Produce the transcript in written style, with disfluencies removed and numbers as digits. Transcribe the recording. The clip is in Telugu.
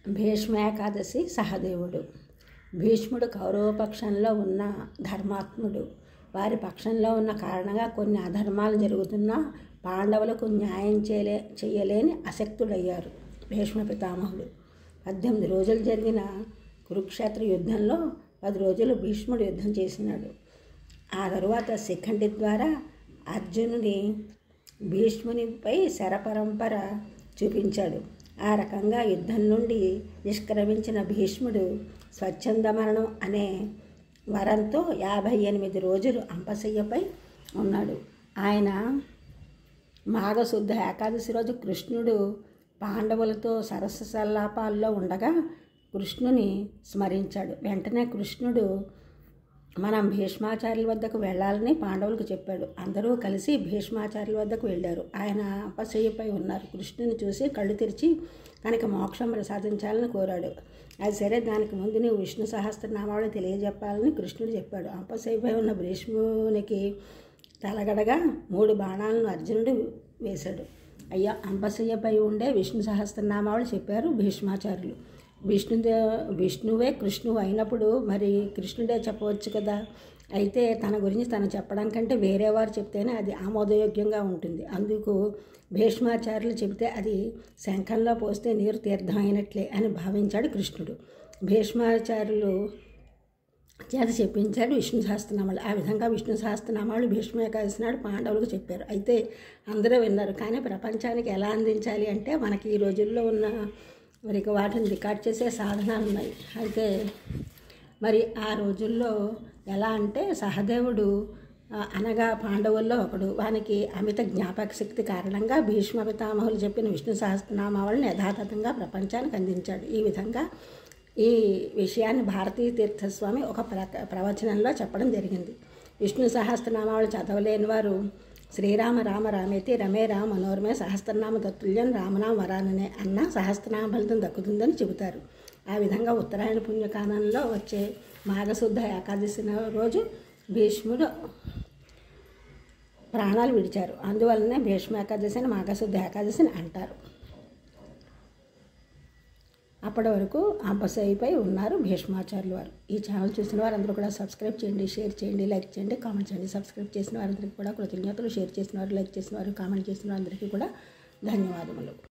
భీష్మ ఏకాదశి సహదేవుడు. భీష్ముడు కౌరవపక్షంలో ఉన్న ధర్మాత్ముడు. వారి పక్షంలో ఉన్న కారణంగా కొన్ని అధర్మాలు జరుగుతున్నా పాండవులకు న్యాయం చేయలేని అశక్తుడయ్యారు భీష్మ పితామహుడు. 18 రోజులు జరిగిన కురుక్షేత్ర యుద్ధంలో 10 రోజులు భీష్ముడు యుద్ధం చేసినాడు. ఆ తరువాత శిఖండి ద్వారా అర్జునుని భీష్మునిపై శరపరంపర చూపించాడు. ఆ రకంగా యుద్ధం నుండి నిష్క్రమించిన భీష్ముడు స్వచ్ఛంద మరణం అనే వరంతో 58 రోజులు అంపశయ్యపై ఉన్నాడు. ఆయన మాఘశుద్ధ ఏకాదశి రోజు కృష్ణుడు పాండవులతో సరస్సు సల్లాపాల్లో ఉండగా కృష్ణుని స్మరించాడు. వెంటనే కృష్ణుడు మనం భీష్మాచార్యుల వద్దకు వెళ్ళాలని పాండవులకు చెప్పాడు. అందరూ కలిసి భీష్మాచార్యుల వద్దకు వెళ్ళారు. ఆయన అంపశయ్యపై ఉన్నారు. కృష్ణుని చూసి కళ్ళు తెరిచి తనకి మోక్షం ప్రసాదించాలని కోరాడు. అది సరే, దానికి ముందు నీవు విష్ణు సహస్రనామాలు తెలియజెప్పాలని కృష్ణుడు చెప్పాడు. అంపశయ్యపై ఉన్న భీష్మునికి తలగడగా 3 బాణాలను అర్జునుడు వేశాడు. అయ్యా, అంపశయ్యపై ఉండే విష్ణు సహస్రనామాలు చెప్పారు భీష్మాచార్యులు. విష్ణువే కృష్ణువు అయినప్పుడు మరి కృష్ణుడే చెప్పవచ్చు కదా. అయితే తన గురించి తను చెప్పడానికంటే వేరే వారు చెప్తేనే అది ఆమోదయోగ్యంగా ఉంటుంది. అందుకు భీష్మాచార్యులు చెబితే అది శంఖంలో పోస్తే నీరు తీర్థం అయినట్లే అని భావించాడు కృష్ణుడు. భీష్మాచార్యులు చేత చెప్పించాడు విష్ణు సహస్రనామాలు. ఆ విధంగా విష్ణు సహస్రనామాలు భీష్మ ఏకాదశి నాడు పాండవులకు చెప్పారు. అయితే అందరూ విన్నారు. కానీ ప్రపంచానికి ఎలా అందించాలి అంటే మనకి ఈ రోజుల్లో ఉన్న మరి వాటిని రికార్డ్ చేసే సాధనాలు ఉన్నాయి. అయితే మరి ఆ రోజుల్లో ఎలా అంటే సహదేవుడు అనగా పాండవుల్లో ఒకడు. వానికి అమిత జ్ఞాపక శక్తి కారణంగా భీష్మ పితామహులు చెప్పిన విష్ణు సహస్రనామాలను యథాతథంగా ప్రపంచానికి అందించాడు. ఈ విధంగా ఈ విషయాన్ని భారతీ తీర్థస్వామి ఒక ప్రవచనంలో చెప్పడం జరిగింది. విష్ణు సహస్రనామాలు చదవలేని వారు శ్రీరామ రామ రామేతి రమే రామ మనోరమే సహస్రనామ తత్తుల్యం రామనామ వరాననే అన్న సహస్రనామ ఫలితం దక్కుతుందని చెబుతారు. ఆ విధంగా ఉత్తరాయణ పుణ్యకాలంలో వచ్చే మాఘశుద్ధ ఏకాదశి రోజు భీష్ముడు ప్రాణాలు విడిచారు. అందువలనే భీష్మ ఏకాదశిని మాఘశుద్ధ ఏకాదశిని అంటారు. అప్పటి వరకు అంపశయ్యపై ఉన్నారు భీష్మాచార్యుల వారు. ఈ ఛానల్ చూసిన వారందరూ కూడా సబ్స్క్రైబ్ చేయండి, షేర్ చేయండి, లైక్ చేయండి, కామెంట్ చేయండి. సబ్స్క్రైబ్ చేసిన వారందరికీ కూడా కృతజ్ఞతలు. షేర్ చేసిన వారు, లైక్ చేసిన వారు, కామెంట్ చేసిన వారందరికీ కూడా ధన్యవాదములు.